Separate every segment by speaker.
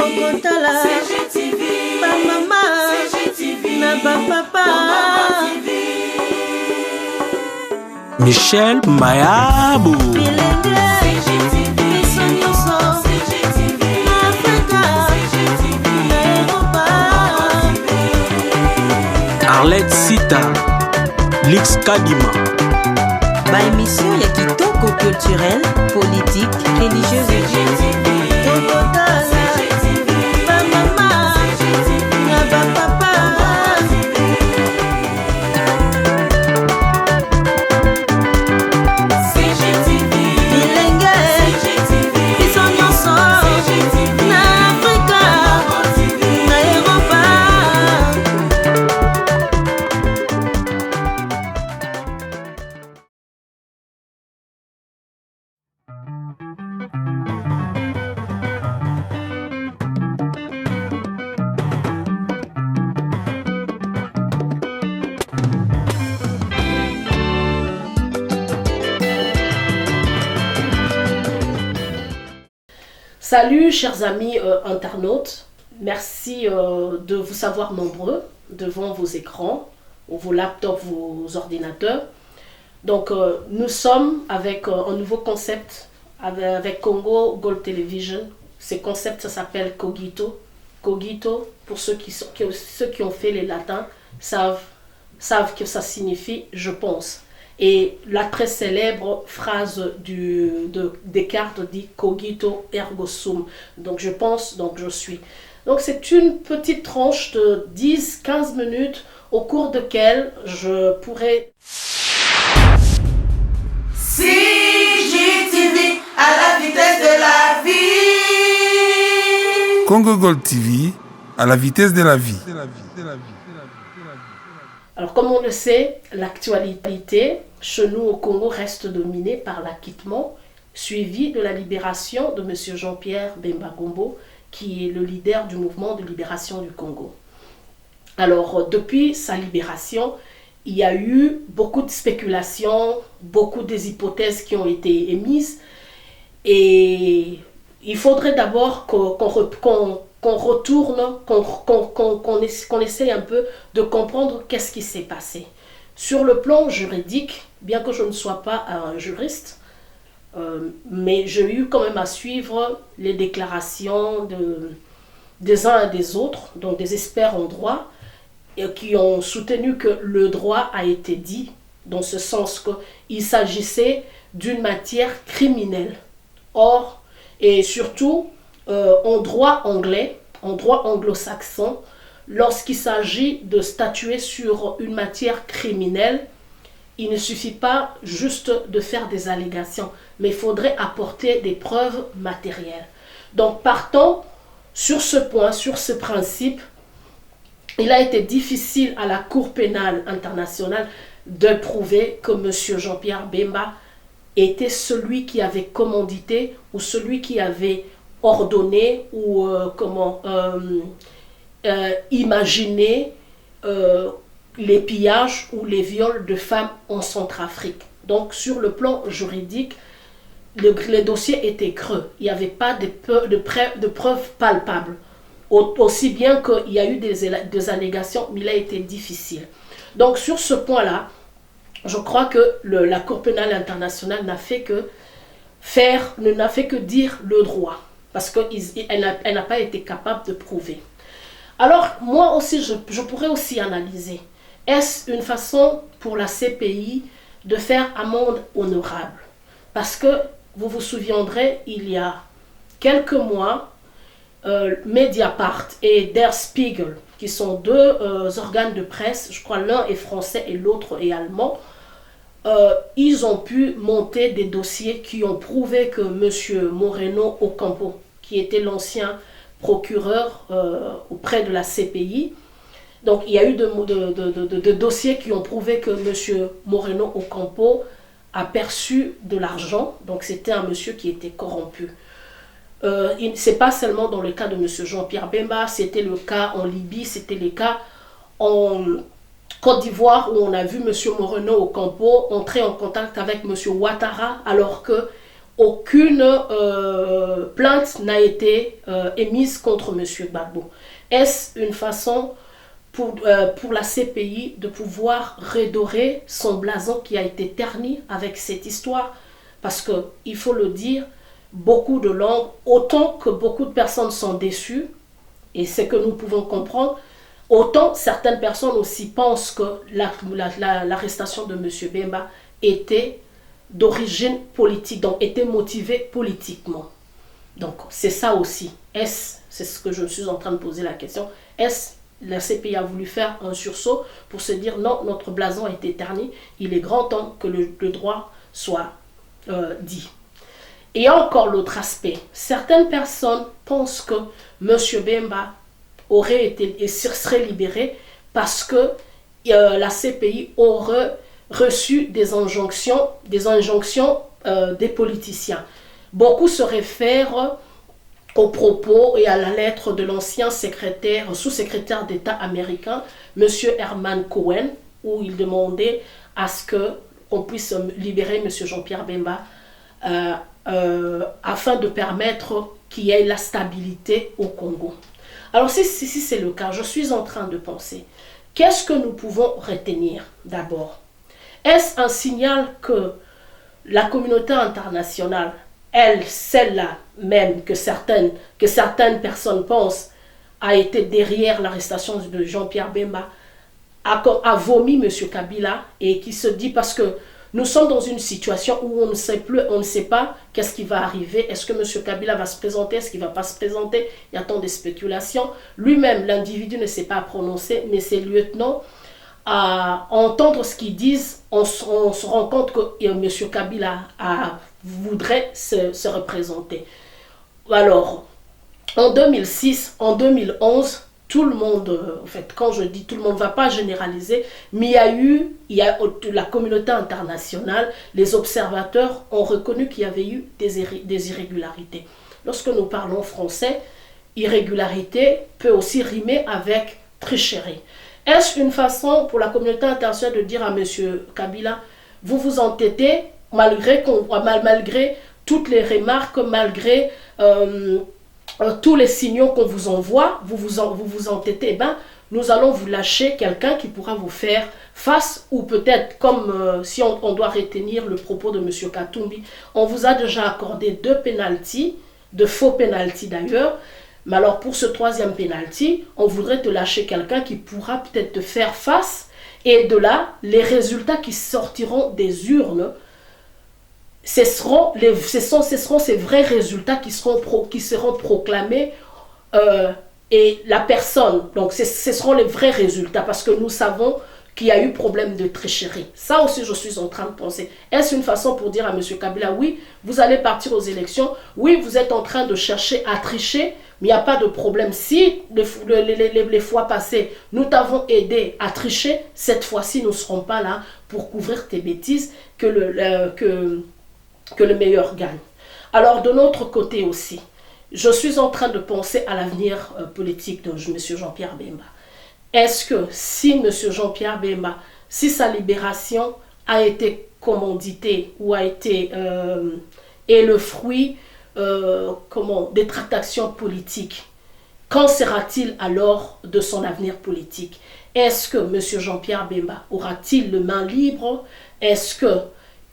Speaker 1: Tokotala CGTV, ba mama CGTV, na ba papa
Speaker 2: Michel Mayabo
Speaker 1: CGTV, CGTV, Africa CGTV, Europa
Speaker 2: Arlette Sita Lix Kadima.
Speaker 3: Ba émission ya kitoko culturel, politique, religieuse et
Speaker 4: Salut chers amis internautes, merci de vous savoir nombreux devant vos écrans, ou vos laptops, vos ordinateurs. Donc nous sommes avec un nouveau concept avec Congo Gold Television. Ce concept, ça s'appelle Cogito. Cogito, pour ceux qui ont fait les latins, savent que ça signifie « je pense ». Et la très célèbre phrase de Descartes dit « cogito ergo sum ». Donc je pense, donc je suis. Donc c'est une petite tranche de 10-15 minutes au cours de laquelle je pourrais...
Speaker 1: CGTV à la vitesse de la vie.
Speaker 5: Congo Gold TV à la vitesse de la vie.
Speaker 4: Alors comme on le sait, l'actualité chez nous au Congo reste dominée par l'acquittement suivi de la libération de M. Jean-Pierre Bemba Gombo, qui est le leader du mouvement de libération du Congo. Alors depuis sa libération, il y a eu beaucoup de spéculations, beaucoup des hypothèses qui ont été émises, et il faudrait d'abord qu'on retourne, qu'on essaye un peu de comprendre qu'est-ce qui s'est passé. Sur le plan juridique, bien que je ne sois pas un juriste, mais j'ai eu quand même à suivre les déclarations des uns et des autres, donc des experts en droit, et qui ont soutenu que le droit a été dit, dans ce sens qu'il s'agissait d'une matière criminelle. Or, et surtout, en droit anglais, en droit anglo-saxon, lorsqu'il s'agit de statuer sur une matière criminelle, il ne suffit pas juste de faire des allégations, mais il faudrait apporter des preuves matérielles. Donc, partant sur ce point, sur ce principe, il a été difficile à la Cour pénale internationale de prouver que M. Jean-Pierre Bemba était celui qui avait commandité ou celui qui avait ordonné ou imaginé les pillages ou les viols de femmes en Centrafrique. Donc sur le plan juridique, le dossier était creux. Il n'y avait pas de preuves palpables. Aussi bien qu'il y a eu des allégations, mais il a été difficile. Donc sur ce point-là, je crois que la Cour pénale internationale n'a fait que dire le droit, parce qu'elle n'a pas été capable de prouver. Alors moi aussi, je pourrais aussi analyser, est-ce une façon pour la CPI de faire amende honorable? Parce que vous vous souviendrez, il y a quelques mois, Mediapart et Der Spiegel, qui sont deux organes de presse, je crois l'un est français et l'autre est allemand, ils ont pu monter des dossiers qui ont prouvé que M. Moreno Ocampo, qui était l'ancien procureur auprès de la CPI, donc il y a eu de dossiers qui ont prouvé que M. Moreno Ocampo a perçu de l'argent, donc c'était un monsieur qui était corrompu. C'est pas seulement dans le cas de M. Jean-Pierre Bemba, c'était le cas en Libye, c'était le cas en Côte d'Ivoire où on a vu M. Moreno Ocampo entrer en contact avec M. Ouattara alors que aucune plainte n'a été émise contre M. Gbagbo. Est-ce une façon pour la CPI de pouvoir redorer son blason qui a été terni avec cette histoire? Parce qu'il faut le dire, beaucoup de langues, autant que beaucoup de personnes sont déçues, et c'est que nous pouvons comprendre, autant certaines personnes aussi pensent que l'arrestation de M. Bemba était d'origine politique, donc était motivée politiquement. Donc c'est ça aussi. C'est ce que je suis en train de poser la question, est-ce la CPI a voulu faire un sursaut pour se dire non, notre blason a été terni, il est grand temps que le droit soit dit. Et encore l'autre aspect, certaines personnes pensent que M. Bemba aurait été et serait libéré parce que la CPI aurait reçu des injonctions des politiciens. Beaucoup se réfèrent aux propos et à la lettre de l'ancien sous-secrétaire d'État américain, M. Herman Cohen, où il demandait à ce qu'on puisse libérer M. Jean-Pierre Bemba afin de permettre qu'il y ait la stabilité au Congo. Alors si c'est le cas, je suis en train de penser, qu'est-ce que nous pouvons retenir d'abord? Est-ce un signal que la communauté internationale, celle-là même que certaines personnes pensent a été derrière l'arrestation de Jean-Pierre Bemba, a vomi M. Kabila et qui se dit parce que nous sommes dans une situation où on ne sait pas qu'est-ce qui va arriver. Est-ce que M. Kabila va se présenter? Est-ce qu'il ne va pas se présenter? Il y a tant de spéculations. Lui-même, l'individu ne s'est pas prononcé, mais ses lieutenants, à entendre ce qu'ils disent, on se rend compte que M. Kabila voudrait se représenter. Alors, en 2006, en 2011, tout le monde, en fait, quand je dis tout le monde, ne va pas généraliser, mais il y a la communauté internationale, les observateurs ont reconnu qu'il y avait eu des irrégularités. Lorsque nous parlons français, irrégularité peut aussi rimer avec tricherie. Est-ce une façon pour la communauté internationale de dire à M. Kabila, vous vous entêtez, malgré toutes les remarques, malgré tous les signaux qu'on vous envoie, vous vous entêtez, nous allons vous lâcher quelqu'un qui pourra vous faire face, ou peut-être comme si on doit retenir le propos de M. Katumbi, on vous a déjà accordé 2 pénaltys, de faux pénaltys d'ailleurs, mais alors pour ce 3e pénalty, on voudrait te lâcher quelqu'un qui pourra peut-être te faire face, et de là, les résultats qui sortiront des urnes, ce seront ces vrais résultats qui seront proclamés et la personne, donc ce seront les vrais résultats parce que nous savons qu'il y a eu problème de tricherie. Ça aussi je suis en train de penser. Est-ce une façon pour dire à M. Kabila, oui, vous allez partir aux élections, oui, vous êtes en train de chercher à tricher, mais il n'y a pas de problème. Si les fois passées, nous t'avons aidé à tricher, cette fois-ci, nous ne serons pas là pour couvrir tes bêtises, que le meilleur gagne. Alors de notre côté aussi, je suis en train de penser à l'avenir politique de M. Jean-Pierre Bemba. Est-ce que si M. Jean-Pierre Bemba, si sa libération a été commanditée ou a été est le fruit des tractations politiques, qu'en sera-t-il alors de son avenir politique? Est-ce que M. Jean-Pierre Bemba aura-t-il le main libre? Est-ce que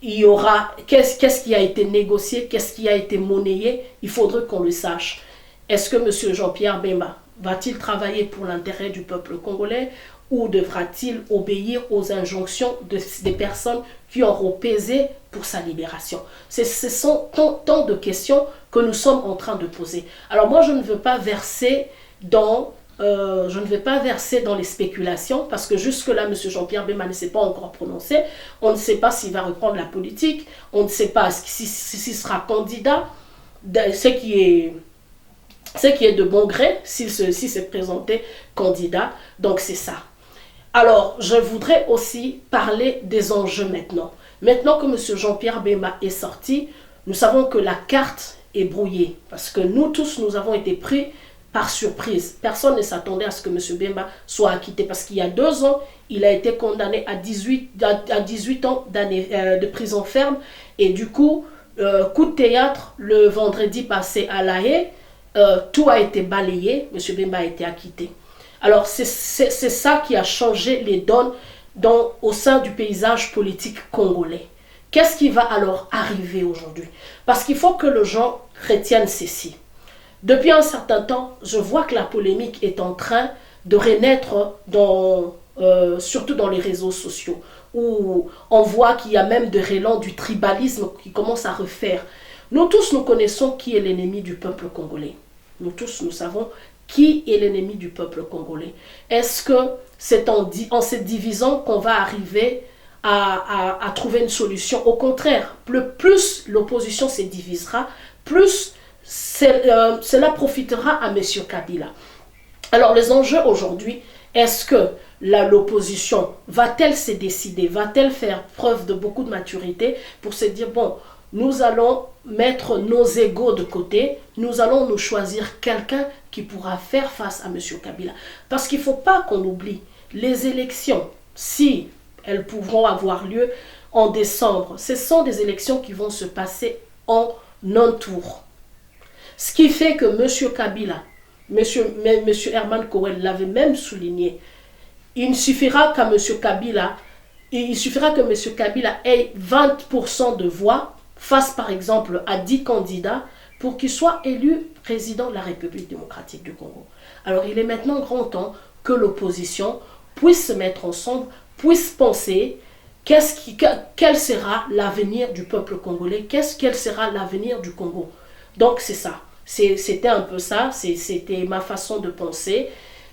Speaker 4: il y aura, qu'est-ce qui a été négocié, qu'est-ce qui a été monnayé? Il faudrait qu'on le sache. Est-ce que M. Jean-Pierre Bemba va-t-il travailler pour l'intérêt du peuple congolais ou devra-t-il obéir aux injonctions des personnes qui auront pesé pour sa libération? Ce sont tant de questions que nous sommes en train de poser. Alors moi, je ne veux pas verser dans les spéculations parce que jusque-là, M. Jean-Pierre Bemba ne s'est pas encore prononcé. On ne sait pas s'il va reprendre la politique. On ne sait pas s'il sera candidat. Ce qui est de bon gré s'il s'est présenté candidat. Donc c'est ça. Alors, je voudrais aussi parler des enjeux maintenant. Maintenant que M. Jean-Pierre Bemba est sorti, nous savons que la carte est brouillée. Parce que nous tous, nous avons été pris par surprise. Personne ne s'attendait à ce que M. Bemba soit acquitté. Parce qu'il y a 2 ans, il a été condamné à 18 ans de prison ferme. Et du coup, coup de théâtre le vendredi passé à La Haye, tout a été balayé, M. Bemba a été acquitté. Alors c'est ça qui a changé les donnes au sein du paysage politique congolais. Qu'est-ce qui va alors arriver aujourd'hui? Parce qu'il faut que les gens retiennent ceci. Depuis un certain temps, je vois que la polémique est en train de renaître surtout dans les réseaux sociaux, où on voit qu'il y a même des relents du tribalisme qui commencent à refaire. Nous tous, nous connaissons qui est l'ennemi du peuple congolais. Nous tous, nous savons qui est l'ennemi du peuple congolais. Est-ce que c'est en se divisant qu'on va arriver à trouver une solution? Au contraire, plus l'opposition se divisera, plus cela profitera à M. Kabila. Alors les enjeux aujourd'hui, est-ce que l'opposition va-t-elle se décider, va-t-elle faire preuve de beaucoup de maturité pour se dire, bon, nous allons mettre nos égos de côté, nous allons nous choisir quelqu'un qui pourra faire face à M. Kabila. Parce qu'il ne faut pas qu'on oublie, les élections, si elles pourront avoir lieu en décembre, ce sont des élections qui vont se passer en un tour. Ce qui fait que M. Kabila, M. Herman Koel l'avait même souligné, il suffira que M. Kabila ait 20% de voix face par exemple à 10 candidats pour qu'il soit élu président de la République démocratique du Congo. Alors il est maintenant grand temps que l'opposition puisse se mettre ensemble, puisse penser quel sera l'avenir du peuple congolais, quel sera l'avenir du Congo. Donc c'est ça, c'était un peu ça, c'était ma façon de penser.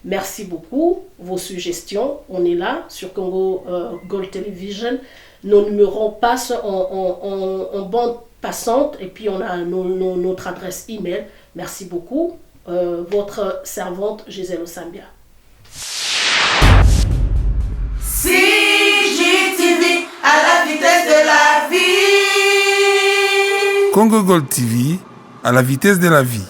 Speaker 4: Merci beaucoup, vos suggestions, on est là sur Congo Gold Television. Nos numéros passent en bande passante et puis on a notre adresse email. Merci beaucoup. Votre servante Gisèle Osambia.
Speaker 1: CGTV à la vitesse de la vie.
Speaker 5: Congo Gold TV à la vitesse de la vie.